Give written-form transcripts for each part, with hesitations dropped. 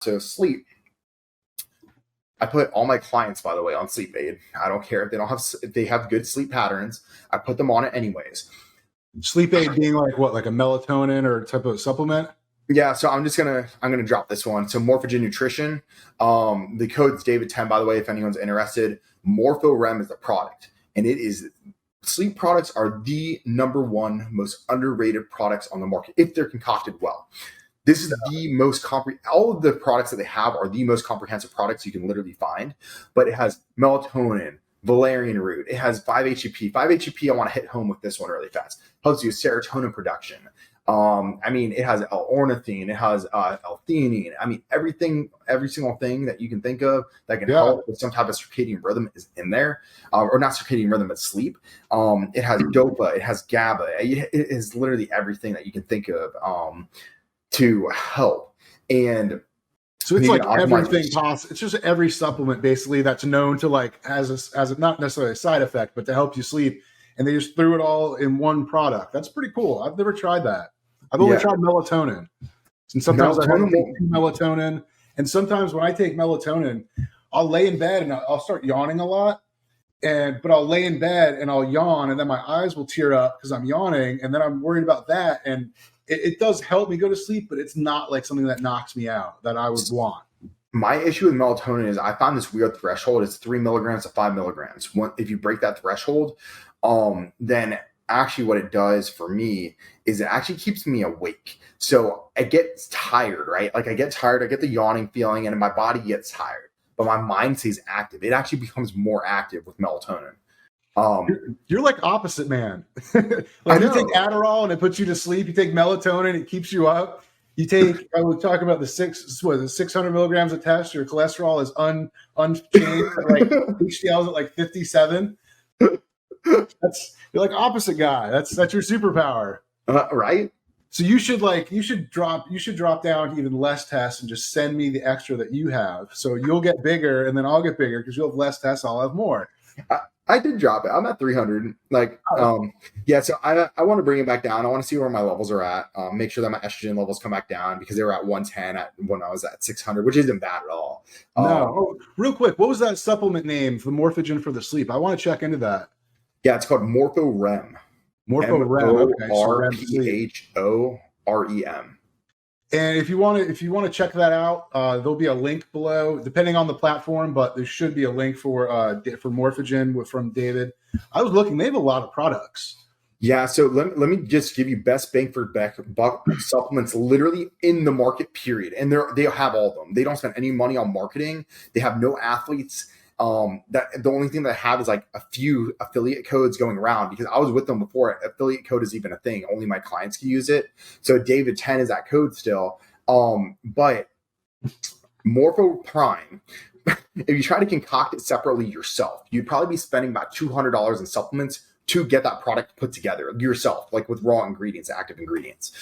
So sleep. I put all my clients, by the way, on sleep aid. I don't care if they have good sleep patterns. I put them on it anyways. Sleep aid being like what, like a melatonin or type of supplement? Yeah, so I'm gonna drop this one. So Morphogen Nutrition. The code's David10, by the way, if anyone's interested. MorphoRem is the product, and it is sleep products are the number one most underrated products on the market if they're concocted well. This is the most all of the products that they have are the most comprehensive products you can literally find. But it has melatonin, valerian root. It has 5-HTP. 5-HTP, I want to hit home with this one really fast. Helps you with serotonin production. It has L-ornithine. It has L-theanine. Every single thing that you can think of that can help with some type of circadian rhythm is in there, or not circadian rhythm, but sleep. It has dopa. It has GABA. It is literally everything that you can think of to help. And so it's like everything possible. It's just every supplement basically that's known to like as a not necessarily a side effect, but to help you sleep. And they just threw it all in one product. That's pretty cool. I've never tried that. I've only tried melatonin. And sometimes I take melatonin. And sometimes when I take melatonin, I'll lay in bed and I'll start yawning a lot. But I'll lay in bed and I'll yawn, and then my eyes will tear up because I'm yawning, and then I'm worried about that. And it does help me go to sleep, but it's not like something that knocks me out that I would want. My issue with melatonin is I found this weird threshold. It's 3 milligrams to 5 milligrams. If you break that threshold, then actually what it does for me is it actually keeps me awake. So I get tired, right? Like I get tired, I get the yawning feeling, and my body gets tired, but my mind stays active. It actually becomes more active with melatonin. You're like opposite, man. Like you take Adderall and it puts you to sleep. You take melatonin, it keeps you up. You take, I was talking about the 600 milligrams of test. Your cholesterol is unchanged. Like HDL is at like 57. You're like opposite guy. That's your superpower, right? So you should drop down to even less tests and just send me the extra that you have. So you'll get bigger, and then I'll get bigger because you'll have less tests. I'll have more. I did drop it. I'm at 300. So I want to bring it back down. I want to see where my levels are at. Make sure that my estrogen levels come back down because they were at 110 when I was at 600, which isn't bad at all. Real quick, what was that supplement name for Morphogen for the sleep? I want to check into that. Yeah, it's called MorphoRem. MorphoRem. MorphoRem. And if you want to check that out, there'll be a link below, depending on the platform. But there should be a link for Morphogen from David. I was looking; they have a lot of products. Yeah, so let me just give you best bang for buck supplements literally in the market. Period, and they have all of them. They don't spend any money on marketing. They have no athletes. That the only thing that I have is like a few affiliate codes going around because I was with them before affiliate code is even a thing. Only my clients can use it. So David 10 is that code still. But Morpho Prime, if you try to concoct it separately yourself, you'd probably be spending about $200 in supplements to get that product put together yourself, like with raw ingredients, active ingredients.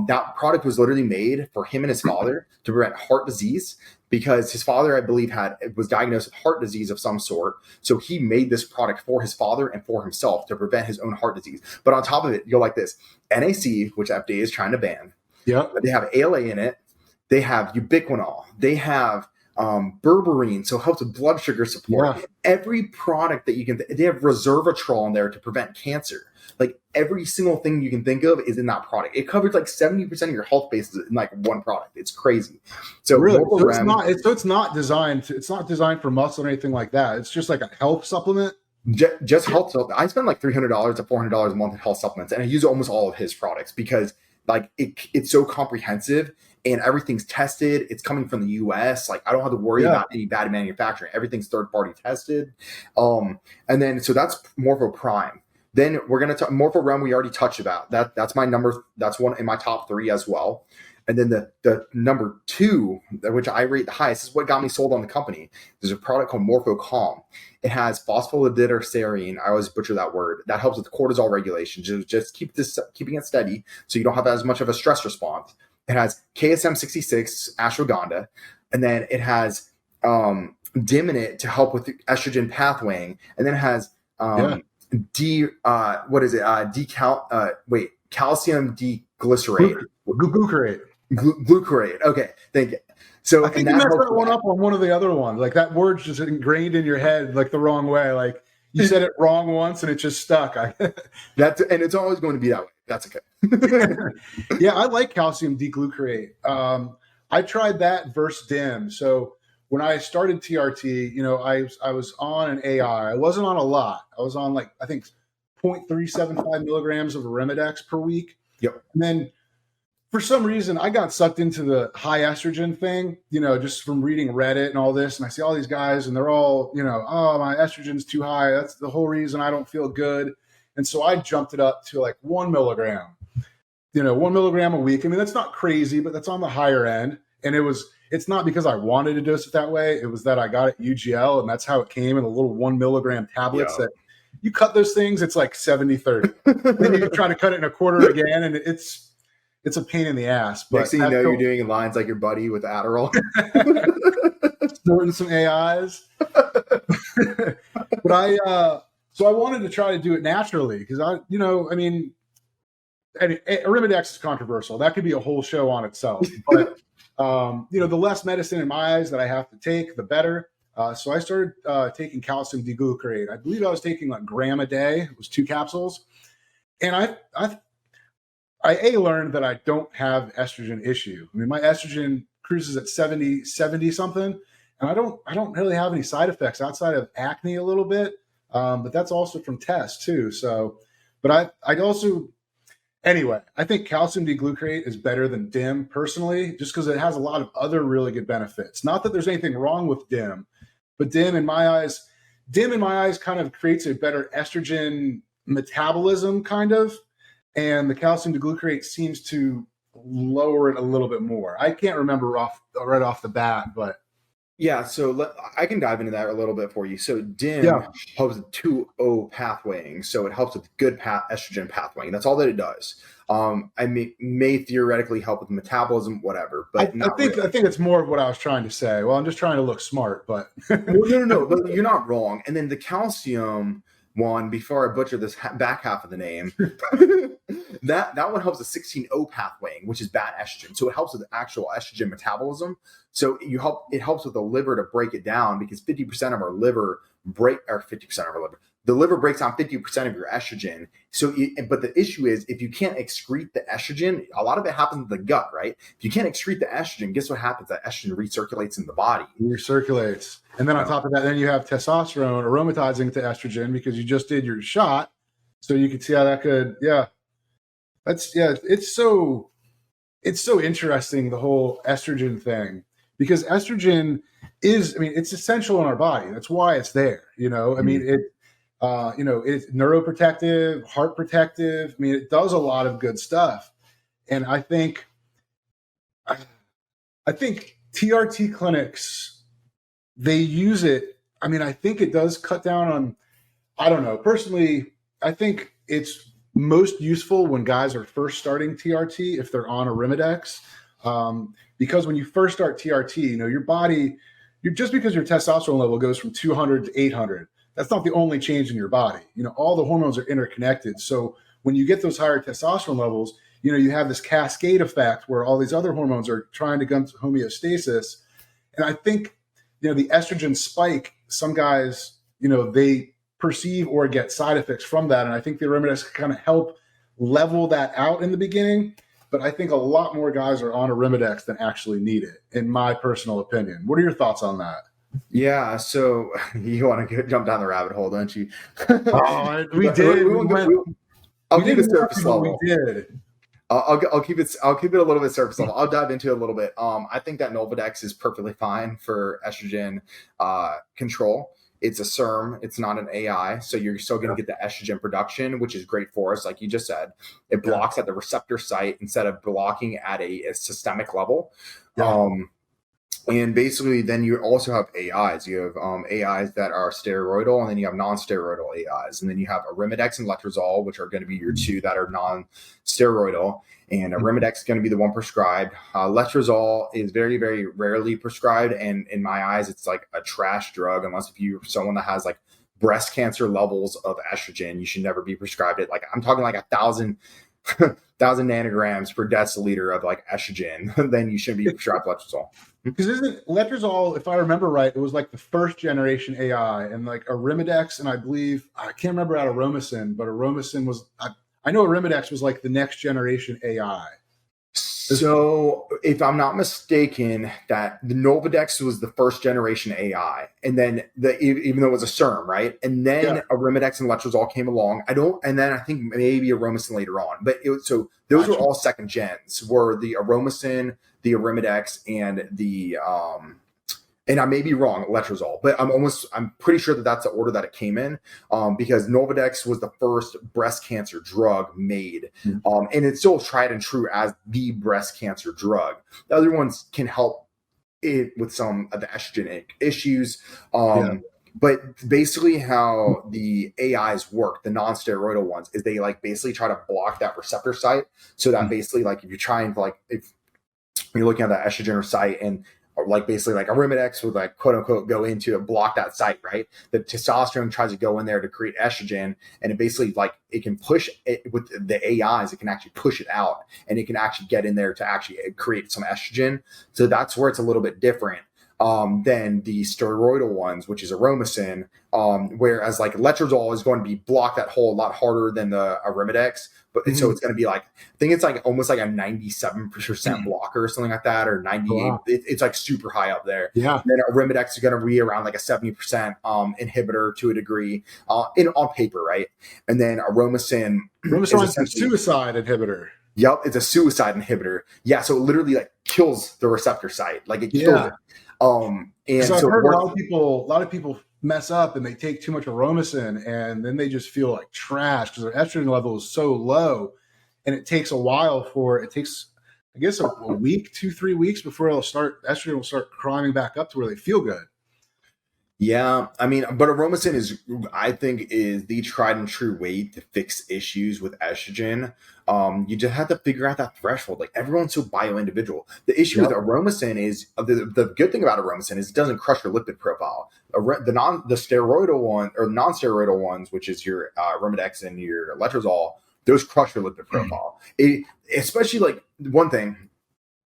That product was literally made for him and his father to prevent heart disease because his father, I believe, was diagnosed with heart disease of some sort. So he made this product for his father and for himself to prevent his own heart disease. But on top of it, you go like this: NAC, which FDA is trying to ban. Yeah. They have ALA in it. They have ubiquinol. They have berberine, so it helps with blood sugar support. Yeah. Every product that you can, they have resveratrol in there to prevent cancer. Like every single thing you can think of is in that product. It covers like 70% of your health bases in like one product. It's crazy. So really, it's not designed for muscle or anything like that. It's just like a health supplement. Just health supplement. I spend like $300 to $400 a month in health supplements, and I use almost all of his products because like it's so comprehensive. And everything's tested. It's coming from the US. Like I don't have to worry about any bad manufacturing. Everything's third party tested. And then so that's Morpho Prime. Then we're gonna talk Morpho Rem. We already touched about that. That's my number. That's one in my top 3 as well. And then the number 2, which I rate the highest, is what got me sold on the company. There's a product called Morpho Calm. It has phospholipidoglycerine. I always butcher that word. That helps with cortisol regulation. Just keeping it steady so you don't have as much of a stress response. It has KSM66 ashwagandha, and then it has DIM in it to help with the estrogen pathwaying, and then it has calcium D-Glucarate. Glucarate. Glucarate. Okay, thank you. So I think you messed that one up on one of the other ones. Like that word's just ingrained in your head like the wrong way. Like you said it wrong once and it just stuck. And it's always going to be that way. That's okay. Yeah, I like calcium D-Glucarate. I tried that versus DIM. So when I started TRT, I was on an AI. I wasn't on a lot. I was on like, I think 0.375 milligrams of Arimidex per week. Yep. And then for some reason, I got sucked into the high estrogen thing, just from reading Reddit and all this. And I see all these guys and they're all, oh, my estrogen's too high. That's the whole reason I don't feel good. And so I jumped it up to like 1 milligram, 1 milligram a week. I mean, that's not crazy, but that's on the higher end. And it's not because I wanted to dose it that way. It was that I got it UGL and that's how it came in the little 1 milligram tablets that you cut those things. It's like 70-30. Then you try to cut it in a quarter again. And it's a pain in the ass. But next thing you know, you're doing lines like your buddy with Adderall. Snorting some AIs. But so I wanted to try to do it naturally because Arimidex is controversial. That could be a whole show on itself. But, the less medicine in my eyes that I have to take, the better. So I started taking calcium D-Glucarate. I believe I was taking like gram a day. It was 2 capsules. And I learned that I don't have estrogen issue. I mean, my estrogen cruises at 70 something, and I don't really have any side effects outside of acne a little bit. But that's also from tests too. So, but anyway, I think calcium D-Glucarate is better than DIM personally, just because it has a lot of other really good benefits. Not that there's anything wrong with DIM, but DIM in my eyes kind of creates a better estrogen metabolism kind of. And the calcium D-Glucarate seems to lower it a little bit more. I can't remember right off the bat, but yeah. So I can dive into that a little bit for you. So DIM helps with 2O pathwaying. So it helps with good estrogen pathwaying. That's all that it does. I may theoretically help with metabolism, whatever. But I think it's more of what I was trying to say. Well, I'm just trying to look smart, but no, but you're not wrong. And then the calcium one, before I butcher this back half of the name, that one helps with 16O pathwaying, which is bad estrogen. So it helps with actual estrogen metabolism. So it helps with the liver to break it down because 50% of our liver the liver breaks down 50% of your estrogen. So, but the issue is if you can't excrete the estrogen, a lot of it happens in the gut, right? If you can't excrete the estrogen, guess what happens? That estrogen recirculates in the body. Recirculates. And then on top of that, then you have testosterone aromatizing to estrogen because you just did your shot. So you can see how that could, it's so interesting, the whole estrogen thing, because estrogen it's essential in our body. That's why it's there. It's neuroprotective, heart protective. I mean, it does a lot of good stuff. And I think TRT clinics, they use it. I mean, I think it does cut down on, I don't know. Personally, I think it's most useful when guys are first starting TRT, if they're on Arimidex. Because when you first start TRT, your body, just because your testosterone level goes from 200 to 800, that's not the only change in your body. All the hormones are interconnected. So when you get those higher testosterone levels, you have this cascade effect where all these other hormones are trying to come to homeostasis. And I think, the estrogen spike, some guys, they perceive or get side effects from that. And I think the Arimidex can kind of help level that out in the beginning. But I think a lot more guys are on Arimidex than actually need it, in my personal opinion. What are your thoughts on that? Yeah, so you want to jump down the rabbit hole, don't you? We did. I'll keep it surface level. We did. I'll keep it a little bit surface level. I'll dive into it a little bit. I think that Nolvadex is perfectly fine for estrogen control. It's a SERM. It's not an AI. So you're still going to get the estrogen production, which is great for us. Like you just said, it blocks at the receptor site instead of blocking at a systemic level. Yeah. And basically then you also have AIs. You have AIs that are steroidal, and then you have non-steroidal AIs. And then you have Arimidex and Letrozole, which are going to be your two that are non-steroidal. And Arimidex is going to be the one prescribed. Letrozole is very, very rarely prescribed. And in my eyes, it's like a trash drug, unless if you're someone that has like breast cancer levels of estrogen, you should never be prescribed it. Like I'm talking like 1,000 1,000 nanograms per deciliter of like estrogen, then you shouldn't be prescribed letrozole. Because isn't letrozole, if I remember right, it was like the first generation AI, and like Arimidex, and I believe, I can't remember out of Aromasin, but Aromasin was, I know Arimidex was like the next generation AI. So, if I'm not mistaken, that the Novadex was the first generation AI, and then even though it was a SERM, right? And then Arimidex and letrozole came along. And then I think maybe Aromasin later on, but so those were all second gens. Were the Aromasin, the Arimidex, and the and I may be wrong, letrozole, but I'm pretty sure that that's the order that it came in, because Novadex was the first breast cancer drug made, and it's still tried and true as the breast cancer drug. The other ones can help it with some of the estrogen issues, but basically how the AIs work, the non-steroidal ones, is they like basically try to block that receptor site, so that basically like if you're trying to if you're looking at that estrogen site and like basically like Arimidex would like quote unquote go into and block that site, right? The testosterone tries to go in there to create estrogen, and it basically like it can push it with the AIs, it can actually push it out, and it can actually get in there to actually create some estrogen. So that's where it's a little bit different than the steroidal ones, which is Aromasin, whereas like letrozole is going to be block that hole a lot harder than the Arimidex. But so it's going to be like, I think it's like almost like a 97% blocker or something like that, or 98. Wow. It's like super high up there. Yeah. And then Arimidex is going to be around like a 70% inhibitor to a degree on paper, right? And then Aromasin is a suicide inhibitor. Yep, it's a suicide inhibitor. Yeah, so it literally like kills the receptor site, like it kills it. And so I've heard a lot of people mess up and they take too much Aromasin, and then they just feel like trash because their estrogen level is so low, and it takes a while I guess a week, 2-3 weeks before estrogen will start climbing back up to where they feel good. Yeah, I mean, but Aromasin I think is the tried and true way to fix issues with estrogen. You just have to figure out that threshold. Like everyone's so bio-individual. The issue with Aromasin is the good thing about Aromasin is it doesn't crush your lipid profile. The steroidal one or non-steroidal ones, which is your Arimidex and your letrozole, those crush your lipid profile. Especially like one thing,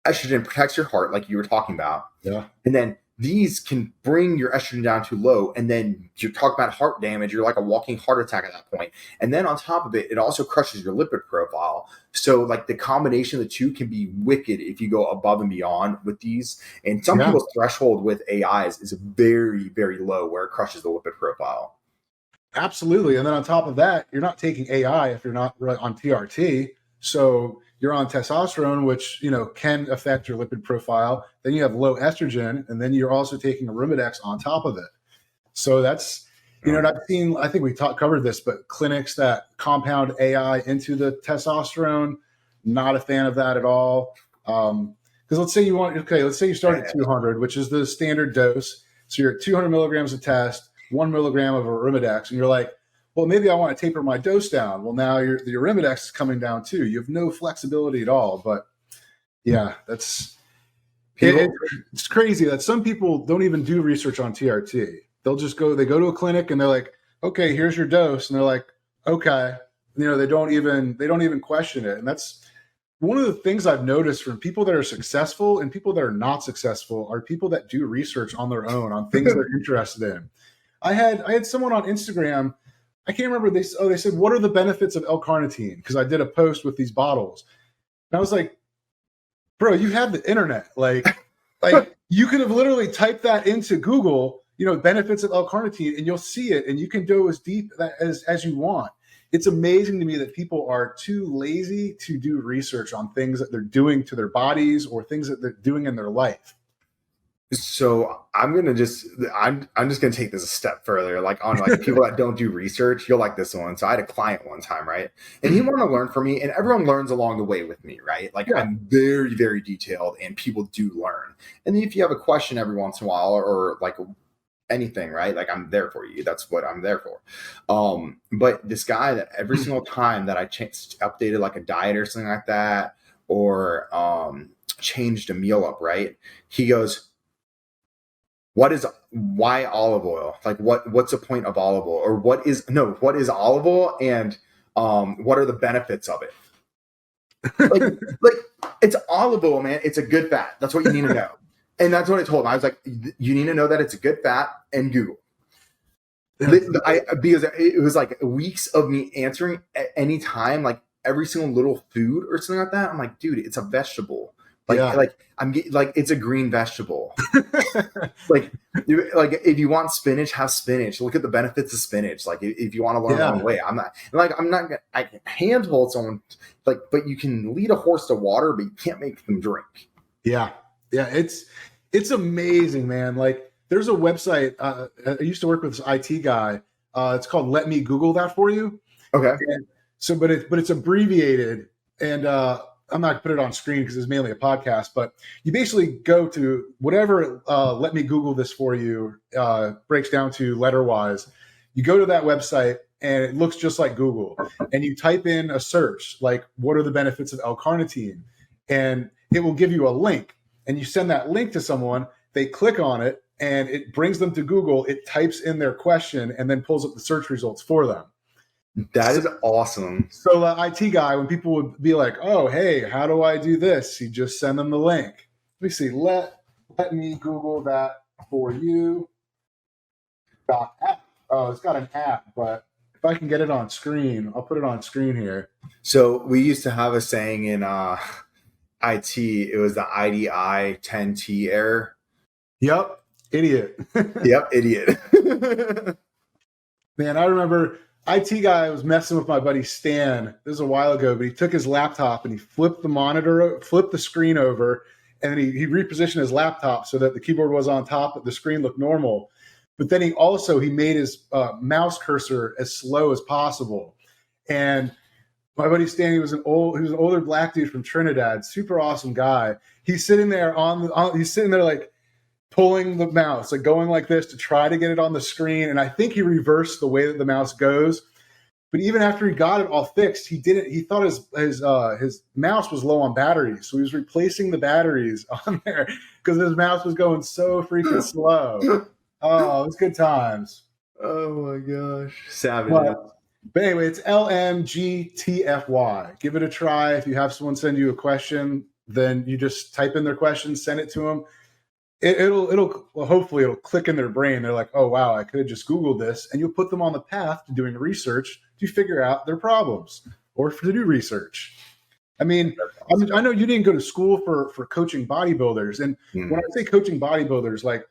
estrogen protects your heart, like you were talking about. Yeah, and then these can bring your estrogen down too low, and then you're talking about heart damage. You're like a walking heart attack at that point. And then on top of it, it also crushes your lipid profile. So like the combination of the two can be wicked if you go above and beyond with these. And some people's threshold with AIs is very, very low where it crushes the lipid profile. Absolutely. And then on top of that, you're not taking AI if you're not on TRT. So you're on testosterone, which, can affect your lipid profile. Then you have low estrogen, and then you're also taking Arimidex on top of it. So that's, I think we covered this, but clinics that compound AI into the testosterone, not a fan of that at all. Because let's say you start at 200, which is the standard dose. So you're at 200 milligrams of test, 1 milligram of Arimidex, and you're like, well, maybe I want to taper my dose down. Well, now the Arimidex is coming down too. You have no flexibility at all. But yeah, it's crazy that some people don't even do research on TRT. They go to a clinic and they're like, okay, here's your dose. And they're like, okay. They don't even question it. And that's one of the things I've noticed from people that are successful and people that are not successful are people that do research on their own on things they're interested in. I had someone on Instagram, I can't remember. They said, what are the benefits of L-carnitine? Because I did a post with these bottles. And I was like, bro, you have the internet. Like you could have literally typed that into Google, benefits of L-carnitine, and you'll see it. And you can go as deep as you want. It's amazing to me that people are too lazy to do research on things that they're doing to their bodies or things that they're doing in their life. So I'm just gonna take this a step further, like on like people that don't do research. You'll like this one. So I had a client one time, right? And he wanted to learn from me, and everyone learns along the way with me, right? Like I'm very, very detailed, and people do learn. And then if you have a question every once in a while, or like anything, right? Like I'm there for you. That's what I'm there for. But this guy that every single time that I updated like a diet or something like that, or changed a meal up, right? He goes, why olive oil? Like what's the point of olive oil? Or what is olive oil, and what are the benefits of it? like, like it's olive oil, man. It's a good fat. That's what you need to know. And that's what I told him. I was like, you need to know that it's a good fat, and Google. Because it was like weeks of me answering at any time, like every single little food or something like that. I'm like, dude, it's a vegetable. Like it's a green vegetable. like if you want spinach, have spinach. Look at the benefits of spinach. Like if you want to learn along the way, I'm not I can handhold someone, like, but you can lead a horse to water, but you can't make them drink. Yeah. It's amazing, man. Like, there's a website. I used to work with this IT guy. It's called Let Me Google That For You. Okay. And so, but it's abbreviated, and I'm not going to put it on screen because it's mainly a podcast. But you basically go to whatever Let Me Google This For You breaks down to letter wise. You go to that website, and it looks just like Google. And you type in a search like, "What are the benefits of L-carnitine?" And it will give you a link. And you send that link to someone. They click on it, and it brings them to Google. It types in their question and then pulls up the search results for them. That is awesome. So the IT guy, when people would be like, "Oh, hey, how do I do this?" He'd just send them the link. Let me see. Let me Google that for you. App. Oh, it's got an app, but if I can get it on screen, I'll put it on screen here. So we used to have a saying in IT. It was the IDI 10T error. Yep. Idiot. Yep, idiot. Man, I remember IT guy was messing with my buddy Stan. This was a while ago, but he took his laptop and he flipped the screen over, and then he repositioned his laptop so that the keyboard was on top, but the screen looked normal. But then he made his mouse cursor as slow as possible. And my buddy Stan, he was an older black dude from Trinidad, super awesome guy. He's sitting there like pulling the mouse, like going like this to try to get it on the screen. And I think he reversed the way that the mouse goes. But even after he got it all fixed, he thought his mouse was low on batteries. So he was replacing the batteries on there because his mouse was going so freaking slow. Oh, it's good times. Oh my gosh. Savage. But anyway, it's LMGTFY. Give it a try. If you have someone send you a question, then you just type in their question, send it to them. Hopefully it'll click in their brain. They're like, "Oh wow, I could have just Googled this," and you'll put them on the path to doing research to figure out their problems or to do research. I mean, I know you didn't go to school for coaching bodybuilders, and when I say coaching bodybuilders, like